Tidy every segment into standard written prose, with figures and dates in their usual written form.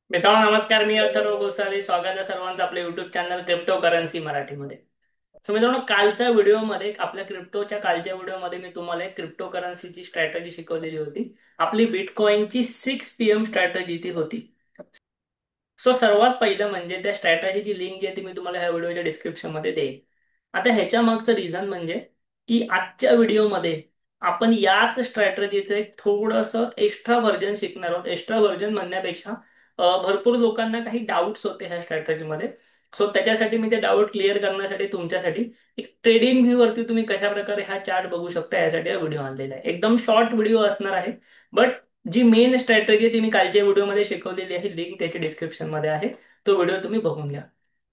मित्रांनो नमस्कार. मी अथर्व गोसावी. स्वागत आहे सर्वांचं आपल्या युट्यूब चॅनल क्रिप्टो करन्सी मराठीमध्ये. मित्रांनो, कालच्या व्हिडिओमध्ये आपल्या क्रिप्टोच्या कालच्या व्हिडिओमध्ये मी तुम्हाला एक क्रिप्टो करन्सीची स्ट्रॅटेजी शिकवलेली होती. आपली बिटकॉइनची 6 PM स्ट्रॅटेजी ती होती. सो सर्वात पहिलं म्हणजे त्या स्ट्रॅटेजीची लिंक जी आहे ती मी तुम्हाला ह्या व्हिडिओच्या डिस्क्रिप्शन मध्ये देईन. आता ह्याच्या मागचं रिझन म्हणजे की आजच्या व्हिडिओमध्ये आपण याच स्ट्रॅटेजीचं एक थोडंसं एक्स्ट्रा व्हर्जन शिकणार आहोत. एक्स्ट्रा व्हर्जन म्हणण्यापेक्षा भरपूर लोकांना काही डाऊट्स होते ह्या स्ट्रॅटेजीमध्ये. सो त्याच्यासाठी मी ते डाऊट क्लिअर करण्यासाठी तुमच्यासाठी एक ट्रेडिंग व्ह्यू वरती तुम्ही कशा प्रकारे हा चार्ट बघू शकता यासाठी हा व्हिडिओ आणलेला आहे. एकदम शॉर्ट व्हिडिओ असणार आहे. बट जी मेन स्ट्रॅटेजी ती मी कालच्या व्हिडिओमध्ये शिकवलेली आहे, लिंक त्याची डिस्क्रिप्शन मध्ये आहे. तो व्हिडिओ तुम्ही बघून घ्या.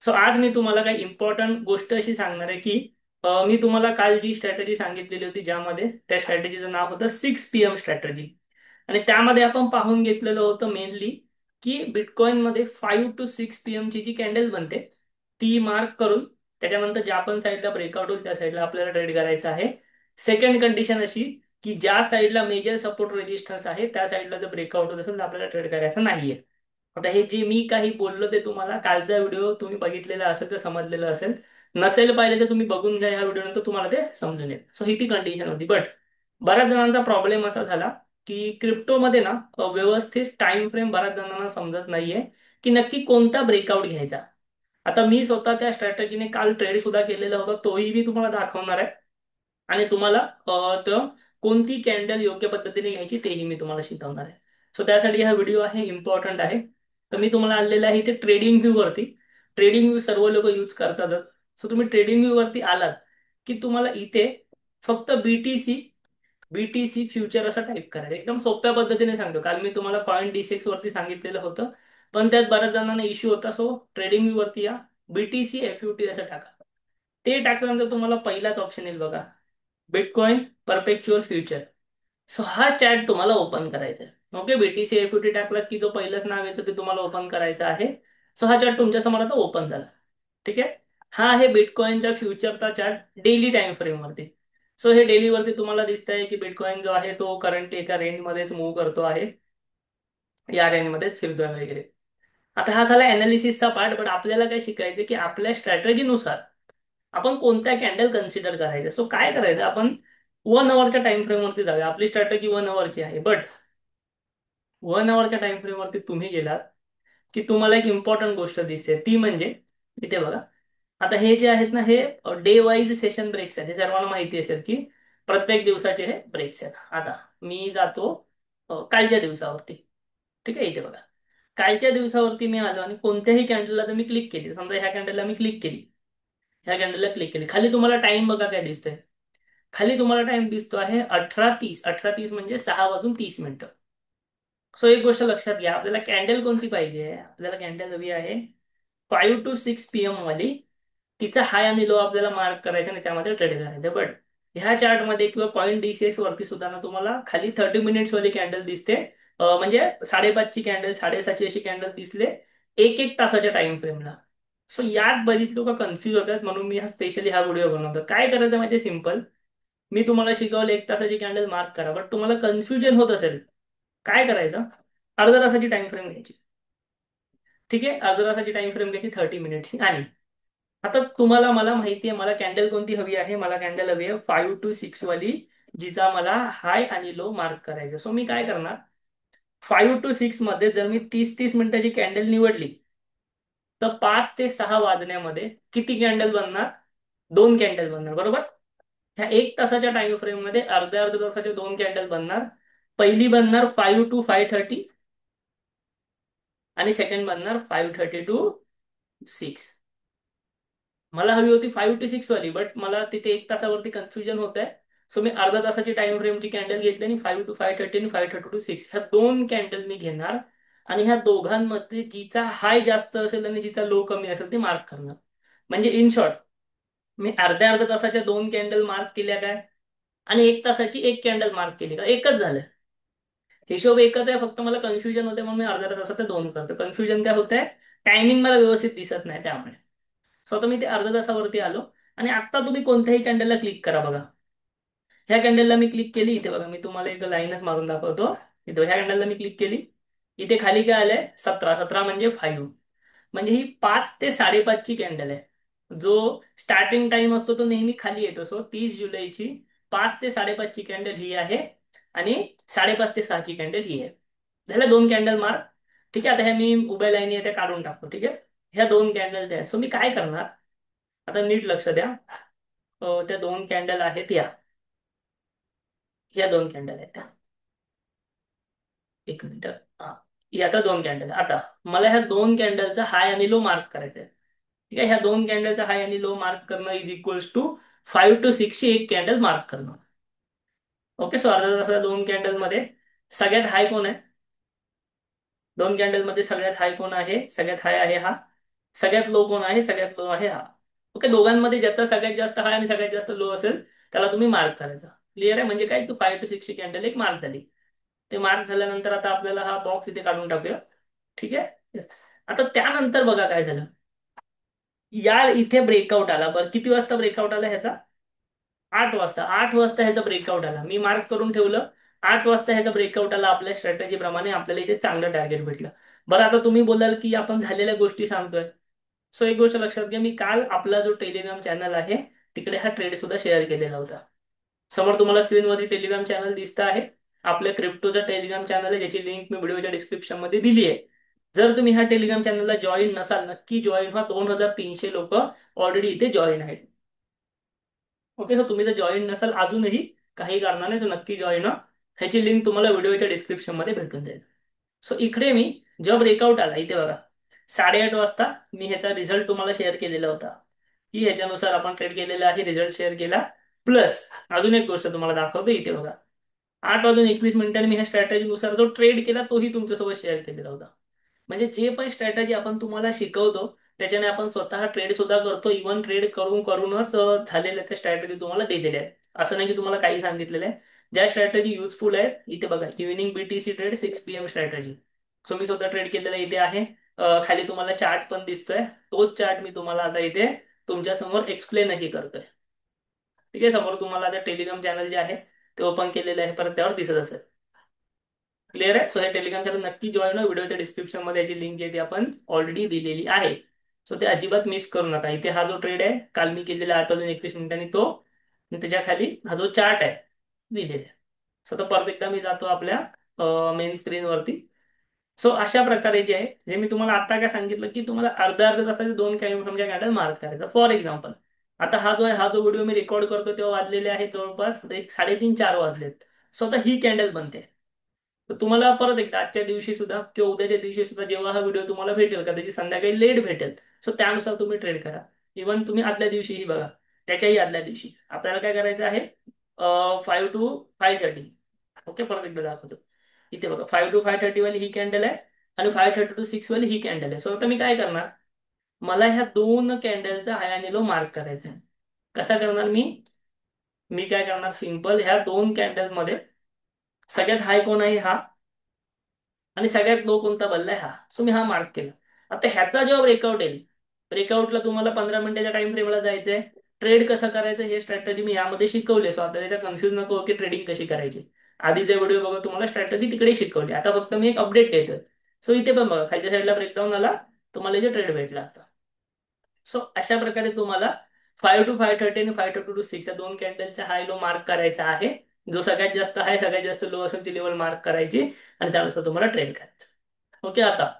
सो आज मी तुम्हाला काही इम्पॉर्टंट गोष्ट अशी सांगणार आहे की मी तुम्हाला काल जी स्ट्रॅटेजी सांगितलेली होती ज्यामध्ये त्या स्ट्रॅटेजीचं नाव होतं 6 PM स्ट्रॅटेजी. आणि त्यामध्ये आपण पाहून घेतलेलं होतं मेनली की बिटकॉइन मध्ये 5 to 6 PM ची जी कॅन्डल बनते ती मार्क करून त्याच्यानंतर ज्या पण साईडला ब्रेकआउट होईल त्या साईडला आपल्याला ट्रेड करायचं आहे. सेकंड कंडिशन अशी की ज्या साईडला मेजर सपोर्ट रेजिस्टन्स आहे त्या साईडला जर ब्रेकआउट होत असेल तर आपल्याला ट्रेड करायचं नाहीये. आता हे जे मी काही बोललो ते तुम्हाला कालचा व्हिडिओ तुम्ही बघितलेला असेल तर समजलेलं असेल. नसेल पाहिजे तर तुम्ही बघून घ्या ह्या व्हिडिओ नंतर तुम्हाला ते समजून येईल. सो ही ती कंडिशन होती. बट बऱ्याच जणांचा प्रॉब्लेम असा झाला की क्रिप्टोमध्ये ना व्यवस्थित टाइम फ्रेम बऱ्याच जणांना समजत नाहीये की नक्की कोणता ब्रेकआउट घ्यायचा. आता मी स्वतः त्या स्ट्रॅटेजीने काल ट्रेड सुद्धा केलेला होता, तोही मी तुम्हाला दाखवणार आहे. आणि तुम्हाला तर कोणती कॅन्डल योग्य पद्धतीने घ्यायची तेही मी तुम्हाला शिकवणार आहे. सो त्यासाठी हा व्हिडिओ आहे इम्पॉर्टंट आहे. तर मी तुम्हाला आणलेला आहे इथे ट्रेडिंग व्ह्यू वरती. ट्रेडिंग व्ह्यू सर्व लोक यूज करतातच. सो तुम्ही ट्रेडिंग व्ह्यू वरती आलात की तुम्हाला इथे फक्त बीटीसी फ्युचर असं टाईप करायचं. एकदम सोप्या पद्धतीने सांगतो. काल मी तुम्हाला पॉईंट D6 वरती सांगितलेलं होतं, पण त्यात बऱ्याच जणांना इश्यू होता. सो ट्रेडिंग व्ह्यू वरती या, BTC FUT असं टाका. ते टाकल्यानंतर तुम्हाला पहिलाच ऑप्शन येईल बघा, बिटकॉइन परपेच्युअल फ्युचर. सो हा चॅट तुम्हाला ओपन करायचा आहे. ओके, BTC FUT टाकलात की जो पहिलंच नाव येतं ते तुम्हाला ओपन करायचं आहे. सो हा चार्ट तुमच्या समोर आता ओपन झाला. ठीक आहे. हा आहे बिटकॉइनच्या फ्युचरचा चार्ट डेली टाइम फ्रेम वरती. सो हे डेली वरती तुम्हाला दिसत आहे की बिटकॉइन जो आहे तो करंटली एका रेंज मध्येच मूव्ह करतो आहे. या रेंज मध्येच फिरतोय वगैरे. आता हा झाला अनालिसिसचा पार्ट. बट आपल्याला काय शिकायचं की आपल्या स्ट्रॅटेजीनुसार आपण कोणत्या कॅन्डल कन्सिडर करायच्या. सो काय करायचं आपण 1 अवरच्या टाइम फ्रेम वरती जाऊया. आपली स्ट्रॅटेजी 1 अवरची आहे. बट 1 अवरच्या टाइम फ्रेम वरती तुम्ही गेलात की तुम्हाला एक इम्पॉर्टंट गोष्ट दिसते ती म्हणजे इथे बघा. आता हे जे आहेत ना हे डे वाईज सेशन ब्रेक्स आहेत. हे सर्वांना माहिती असेल की प्रत्येक दिवसाचे हे ब्रेक्स आहेत. आता मी जातो कालच्या दिवसावरती. ठीक आहे. इथे बघा, कालच्या दिवसावरती मी आलो आणि कोणत्याही कॅन्डलला जर मी क्लिक केली, समजा ह्या कॅन्डलला मी क्लिक केली, ह्या कॅन्डलला क्लिक केली, खाली तुम्हाला टाइम बघा काय दिसतंय. खाली तुम्हाला टाइम दिसतो आहे 18:30. 18:30 म्हणजे 6:30. सो एक गोष्ट लक्षात घ्या, आपल्याला कॅन्डल कोणती पाहिजे. आपल्याला कॅन्डल हवी आहे 5 to 6 PM वाली. तिचा हाय आणि लो आपल्याला मार्क करायचा आणि त्यामध्ये ट्रेड करायचं. बट ह्या चार्ट मध्ये किंवा पॉईंट DCS वरती सुद्धा ना तुम्हाला खाली 30 मिनिट्स वाली कॅन्डल दिसते. म्हणजे 5:30ची कॅन्डल, 7:30ची अशी कॅन्डल दिसले एक एक तासाच्या टाइम फ्रेमला. सो यात बरीच लोक कन्फ्युज होतात, म्हणून मी स्पेशली हा व्हिडिओ बनवतो. काय करायचं माहिती, सिम्पल. मी तुम्हाला शिकवलं 1 तासाची कॅन्डल मार्क करा. बट तुम्हाला कन्फ्युजन होत असेल, काय करायचं, अर्ध्या तासाची टाइम फ्रेम घ्यायची. ठीक आहे, अर्ध्या तासाची टाइम फ्रेम घ्यायची 30 मिनिट्सची. आणि आता तुम्हाला, मला माहिती आहे मला कॅन्डल कोणती हवी आहे. मला कॅन्डल हवी आहे 5 to 6 वाली, जिचा मला हाय आणि लो मार्क करायचा. सो मी काय करणार, 5 to 6 मध्ये जर मी 30-30 मिनिटाची कॅन्डल निवडली तर 5 ते 6 वाजण्यामध्ये किती कॅन्डल बनणार, 2 कॅन्डल बनणार, बरोबर. ह्या 1 तासाच्या टाइम फ्रेम मध्ये अर्ध्या अर्ध्या तासाच्या 2 कॅन्डल बनणार. पहिली बनणार 5 to 5:30 आणि सेकंड बनणार 5:30 to 6. मला हवी होती 5 to 6 वाली, बट मला तिथे 1 तासावरती कन्फ्युजन होत आहे. सो मी अर्धा तासाची टाइम फ्रेमची कॅन्डल घेतली आणि 5 to 5:30 आणि 5:30 to 6 ह्या 2 कॅन्डल मी घेणार. आणि ह्या दोघांमध्ये जिचा हाय जास्त असेल आणि जिचा लो कमी असेल ते मार्क करणार. म्हणजे इन शॉर्ट, मी अर्ध्या अर्ध्या तासाच्या 2 कॅन्डल मार्क केल्या काय, आणि 1 तासाची एक कॅन्डल मार्क केली का, एकच झालं. हिशोब एकच आहे, फक्त मला कन्फ्युजन होते म्हणून मी अर्ध्या अर्ध्या तासात ते 2 करतो. कन्फ्युजन काय होतंय, टायमिंग मला व्यवस्थित दिसत नाही त्यामुळे. सो आता मी ते अर्ध्या तासावरती आलो. आणि आता तुम्ही कोणत्याही कॅन्डलला क्लिक करा बघा. ह्या कॅन्डलला मी क्लिक केली, इथे बघा मी तुम्हाला एक लाईनच मारून दाखवतो. इथे ह्या कॅन्डलला मी क्लिक केली. इथे खाली काय आलंय 17, 17 म्हणजे 5. म्हणजे ही 5 ते 5:30 ची कॅन्डल आहे. जो स्टार्टिंग टाइम असतो तो नेहमी खाली येतो. सो 30 जुलैची 5 ते 5:30 ची कॅन्डल ही आहे, आणि 5:30 ते 6 ची कॅन्डल ही आहे. झाल्या दोन कॅन्डल मार्क. ठीक आहे, आता ह्या मी उभ्या लाईनी त्या काढून टाकतो. ठीक आहे, ह्या दोन कॅन्डल त्या. सो मी काय करणार, आता नीट लक्ष द्या. त्या दोन कॅन्डल आहेत ह्या दोन कॅन्डल आहेत त्या. एक मिनिट. हा, ही आता दोन कॅन्डल. आता मला ह्या दोन कॅन्डलचा हाय आणि लो मार्क करायचा आहे. ठीक आहे, ह्या दोन कॅन्डलचा हाय आणि लो मार्क करणं इज इक्वल्स टू 5 to 6 ची एक कॅन्डल मार्क करणं. ओके, सो अर्धा तासाला दोन कॅन्डल मध्ये सगळ्यात हाय कोण आहे? दोन कॅन्डल मध्ये सगळ्यात हाय कोण आहे? सगळ्यात हाय आहे हा. सगळ्यात लो कोण आहे? सगळ्यात लो आहे हा. ओके, दोघांमध्ये ज्याचा सगळ्यात जास्त हाय आणि सगळ्यात जास्त लो असेल त्याला तुम्ही मार्क करायचा. क्लिअर आहे? म्हणजे काय, तू 5 to 6 ची कॅन्डल एक मार्क झाली. ते मार्क झाल्यानंतर आता आपल्याला हा बॉक्स इथे काढून टाकूया. ठीक आहे. Yes. आता त्यानंतर बघा काय झालं. या इथे ब्रेकआउट आला. बरं, किती वाजता ब्रेकआउट आला ह्याचा? 8 वाजता. 8 वाजता ह्याचा ब्रेकआउट आला. मी मार्क करून ठेवलं. 8 वाजता ह्याचा ब्रेकआउट आला. आपल्या स्ट्रॅटेजी प्रमाणे आपल्याला इथे चांगलं टार्गेट भेटलं. बरं, आता तुम्ही बोलाल की आपण झालेल्या गोष्टी सांगतोय. सो एक गोष्ट लक्षात घ्या, मी काल आपला जो टेलिग्राम चॅनल आहे तिकडे हा ट्रेड सुद्धा शेअर केलेला होता. समोर तुम्हाला स्क्रीनवरती टेलिग्राम चॅनल दिसतं आहे. आपल्या क्रिप्टोचा टेलिग्राम चॅनल आहे, ज्याची लिंक मी व्हिडिओच्या डिस्क्रिप्शन मध्ये दिली आहे. जर तुम्ही ह्या टेलिग्राम चॅनलला जॉईन नसाल, नक्की जॉईन व्हा. 2300 लोक ऑलरेडी इथे जॉईन आहेत. ओके, सो तुम्ही जर जॉईन नसाल अजूनही, काही कारणाने, तर नक्की जॉईन व्हा. ह्याची लिंक तुम्हाला व्हिडिओच्या डिस्क्रिप्शन मध्ये भेटून जाईल. सो इकडे मी जेव्हा ब्रेकआउट आला इथे बघा, 8:30 वाजता मी ह्याचा रिझल्ट तुम्हाला शेअर केलेला होता, की ह्याच्यानुसार आपण ट्रेड केलेला आहे, रिझल्ट शेअर केला. प्लस अजून एक गोष्ट तुम्हाला दाखवतो इथे बघा, 8:21 मी ह्या स्ट्रॅटेजीनुसार जो ट्रेड केला तोही तुमच्यासोबत शेअर केलेला होता. म्हणजे जे पण स्ट्रॅटेजी आपण तुम्हाला शिकवतो त्याच्याने आपण स्वतः ट्रेड सुद्धा करतो. इव्हन ट्रेड करून करूनच झालेल्या त्या स्ट्रॅटेजी तुम्हाला दिलेल्या आहेत. असं नाही की तुम्हाला काही सांगितलेलं आहे. ज्या स्ट्रॅटेजी युजफुल आहेत इथे बघा, evening BTC trade 6 PM strategy. So मी स्वतः ट्रेड केलेला इथे आहे. खाली तुम्हाला चार्ट पण दिसतोय. तोच चार्ट मी तुम्हाला आता इथे तुमच्या समोर एक्सप्लेनही करतोय. ठीक आहे, समोर तुम्हाला आता टेलिग्राम चॅनल जे आहे ते ओपन केलेलं आहे, परत त्यावर दिसत असेल. क्लिअर आहे? सो हे टेलिग्राम चॅनल नक्की जॉईन हो. व्हिडिओच्या डिस्क्रिप्शन मध्ये याची लिंक आहे ती आपण ऑलरेडी दिलेली आहे. सो ते अजिबात मिस करू नका. इथे हा जो ट्रेड आहे काल मी केलेला 8:21 तो, आणि त्याच्या खाली हा जो चार्ट आहे दिलेला आहे. सो तर परत एकदा मी जातो आपल्या मेन स्क्रीनवरती. सो अशा प्रकारे जे आहे, जे मी तुम्हाला आता काय सांगितलं की तुम्हाला अर्ध्या अर्ध्या तासाचे दोन कॅन्डल मार्क करायचा. फॉर एक्झाम्पल, आता हा जो व्हिडिओ मी रेकॉर्ड करतो तेव्हा वाजलेले आहे जवळपास एक 3:30-4 वाजलेत. सो आता ही कॅन्डल बनते. तर तुम्हाला परत एकदा आजच्या दिवशी सुद्धा किंवा उद्याच्या दिवशी सुद्धा जेव्हा हा व्हिडिओ तुम्हाला भेटेल का, त्याची संध्याकाळी लेट भेटेल, सो त्यानुसार तुम्ही ट्रेड करा. इव्हन तुम्ही आदल्या दिवशीही बघा, त्याच्याही आदल्या दिवशी आपल्याला काय करायचं आहे, 5 to 5:30. ओके, परत एकदा दाखवतो. इथे बघा, 5 to 5:30 वाली ही कॅन्डल आहे, आणि 5:30 to 6 वाली ही कॅन्डल आहे. सो आता मी काय करणार, मला ह्या दोन कॅन्डलचा हाय आणि लो मार्क करायचा आहे. कसा करणार मी मी काय करणार, सिंपल, ह्या दोन कॅन्डल मध्ये सगळ्यात हाय कोण आहे हा, आणि सगळ्यात लो कोणता बदलाय हा. सो मी हा मार्क केला. आता ह्याचा जेव्हा ब्रेकआउट येईल, ब्रेकआउटला तुम्हाला 15 मिनिटाच्या टाइम फ्रेमला जायचंय. ट्रेड कसं करायचं हे स्ट्रॅटेजी मी यामध्ये शिकवली. सो आता त्याच्या कन्फ्युज नको की ट्रेडिंग कशी करायची. आधीचे व्हिडिओ बघा, तुम्हाला स्ट्रॅटेजी तिकडे शिकवली. आता फक्त मी एक अपडेट देतोय. सो इथे पण बघा, खालच्या साईडला ब्रेकडाऊन आला, तुम्हाला इथे ट्रेड भेटला असता. सो अशा प्रकारे तुम्हाला 5 to 5:30 आणि 5:30 to 6 या दोन कॅन्डलचा हाय लो मार्क करायचा आहे. जो सगळ्यात जास्त हाय सगळ्यात जास्त लो असेल ती लेवल मार्क करायची, आणि त्यानुसार तुम्हाला ट्रेड करायचं. ओके, आता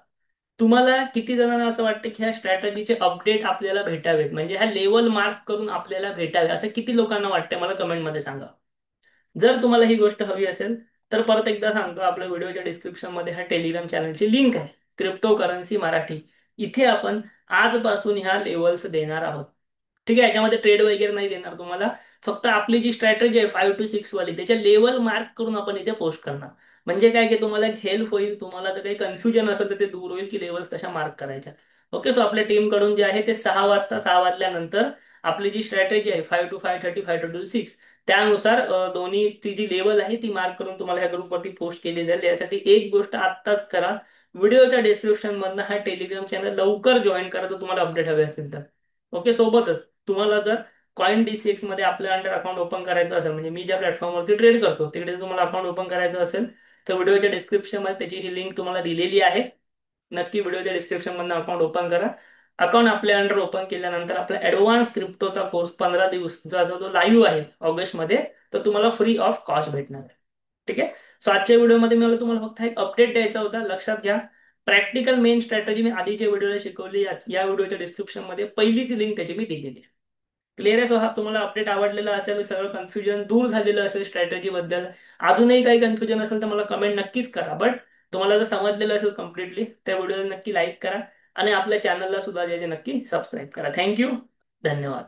तुम्हाला किती जणांना असं वाटतं की ह्या स्ट्रॅटेजीचे अपडेट आपल्याला भेटावेत, म्हणजे ह्या लेवल मार्क करून आपल्याला भेटावे, असं किती लोकांना वाटतं मला कमेंटमध्ये सांगा. जर तुम्हाला ही गोष्ट हवी असेल तर परत एकदा सांगतो, आपल्या व्हिडिओच्या डिस्क्रिप्शन मध्ये ह्या टेलिग्राम चॅनलची लिंक आहे, क्रिप्टो करन्सी मराठी. इथे आपण आजपासून ह्या लेवल्स देणार आहोत. ठीक आहे, याच्यामध्ये ट्रेड वगैरे नाही देणार तुम्हाला. फक्त आपली जी स्ट्रॅटेजी आहे 5 to 6 वाली, त्याच्या लेवल मार्क करून आपण इथे पोस्ट करणार. म्हणजे काय की तुम्हाला एक हेल्प होईल. तुम्हाला जर काही कन्फ्युजन असेल तर ते दूर होईल की लेवल्स कशा मार्क करायच्या. ओके, सो आपल्या टीम कडून जे आहे ते 6 वाजता, 6 वाजल्यानंतर आपली जी स्ट्रॅटेजी आहे 5 to 5:30, 5:30 to 6, त्यानुसार दोन्ही ती जी लेवल आहे ती मार्क करून तुम्हाला ह्या ग्रुपवरती पोस्ट केली जाईल. यासाठी एक गोष्ट आत्ताच करा, व्हिडिओच्या डिस्क्रिप्शन मधनं हा टेलिग्राम चॅनल लवकर जॉईन करा जर तुम्हाला अपडेट हवे असेल तर. ओके, सोबतच तुम्हाला जर कॉइन DCX मध्ये आपल्या अंडर अकाउंट ओपन करायचं असेल, म्हणजे मी ज्या प्लॅटफॉर्मवरती ट्रेड करतो तिकडे तुम्हाला अकाउंट ओपन करायचं असेल तर व्हिडिओच्या डिस्क्रिप्शन मध्ये त्याची ही लिंक तुम्हाला दिलेली आहे. नक्की व्हिडिओच्या डिस्क्रिप्शन मधून अकाउंट ओपन करा. अकाउंट आपल्या अंडर ओपन केल्यानंतर आपला ऍडव्हान्स क्रिप्टोचा कोर्स 15 दिवस जो लाईव्ह आहे ऑगस्टमध्ये, तो तुम्हाला फ्री ऑफ कॉस्ट भेटणार आहे. ठीक आहे. सो आजच्या व्हिडिओमध्ये मला तुम्हाला फक्त एक अपडेट द्यायचा होता. लक्षात घ्या, प्रॅक्टिकल मेन स्ट्रॅटेजी मी आधीच्या व्हिडिओला शिकवली. या व्हिडिओच्या डिस्क्रिप्शन मध्ये पहिलीच लिंक त्याची मी दिलेली आहे. क्लिअर आहे. सो हा तुम्हाला अपडेट आवडलेला असेल, सगळं कन्फ्युजन दूर झालेलं असेल स्ट्रॅटेजी बद्दल, अजूनही काही कन्फ्युजन असेल तर मला कमेंट नक्कीच करा. बट तुम्हाला जर समजलेलं असेल कम्प्लिटली, त्या व्हिडिओला नक्की लाईक करा आणि आपल्या चॅनलला सुद्धा जे नक्की सबस्क्राईब करा. थँक्यू. धन्यवाद.